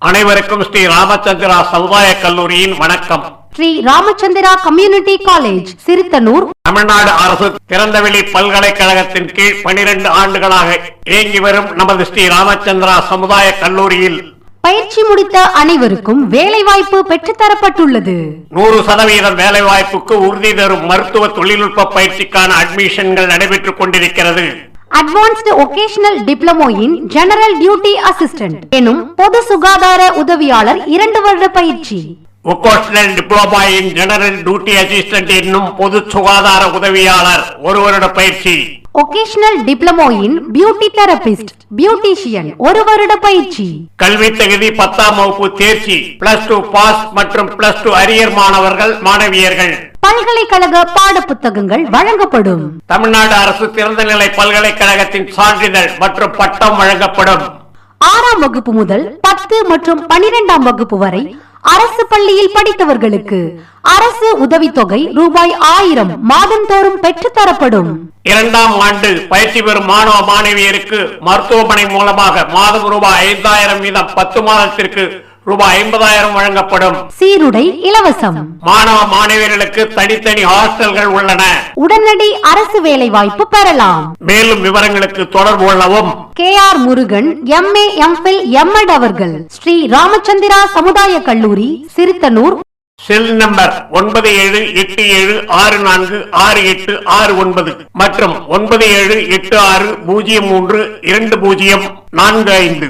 அனைவருக்கும் ஸ்ரீ ராமச்சந்திரா சமுதாய கல்லூரியின் வணக்கம். ஸ்ரீ ராமச்சந்திரா கம்யூனிட்டி காலேஜ் சிறுத்தனூர் தமிழ்நாடு அரசு திறந்தவெளி பல்கலைக்கழகத்தின் கீழ் 12 ஆண்டுகளாக இயங்கி வரும் நமது ஸ்ரீ ராமச்சந்திரா சமுதாய கல்லூரியில் பயிற்சி முடித்த அனைவருக்கும் வேலைவாய்ப்பு பெற்றுத்தரப்பட்டுள்ளது. 100% வேலைவாய்ப்புக்கு உறுதி தரும் மருத்துவ தொழில்நுட்ப பயிற்சிக்கான அட்மிஷன்கள் நடைபெற்றுக் கொண்டிருக்கிறது. Advanced vocational diploma in general duty assistant எனும் பொது சுகாதார உதவியாளர் 2 வருட பயிற்சி. Vocational diploma in general duty assistant என்னும் பொது சுகாதார உதவியாளர் 1 வருட பயிற்சி. Vocational diploma in beauty therapist beautician 1 வருட பயிற்சி. கல்வி தகுதி 10ஆம் வகுப்பு தேர்ச்சி, +2 பாஸ் மற்றும் +2 அரியர் மாணவர்கள் மாணவியர்கள். பல்கலைக்கழக பாட புத்தகங்கள் வழங்கப்படும். தமிழ்நாடு அரசு திறந்தநிலை பல்கலைக்கழகத்தின் சான்றிதழ் மற்றும் பட்டம் வழங்கப்படும். 6ஆம் வகுப்பு முதல் 10 மற்றும் 12ஆம் வகுப்பு வரை அரசு பள்ளியில் படித்தவர்களுக்கு அரசு உதவித்தொகை ரூபாய் 1000 மாதந்தோறும் பெற்றுத்தரப்படும். 2ஆம் ஆண்டு பயிற்சி பெறும் மாணவ மாணவியருக்கு மருத்துவமனை மூலமாக மாதம் ரூபாய் 5000 வீதம் 10 மாதத்திற்கு ரூபாய் 50000 வழங்கப்படும். சீருடை இலவசம். மாணவ மாணவியர்களுக்கு தனித்தனி ஹாஸ்டல்கள் உள்ளன. உடனடி அரசு வேலை வாய்ப்பு பெறலாம். மேலும் விவரங்களுக்கு தொடர்பு கொள்ளவும். KR Murugan MA MPhil MEd அவர்கள், ஸ்ரீ ராமச்சந்திரா சமுதாய கல்லூரி சிறுத்தனூர். செல் நம்பர் 9787646869 மற்றும் 9786032045.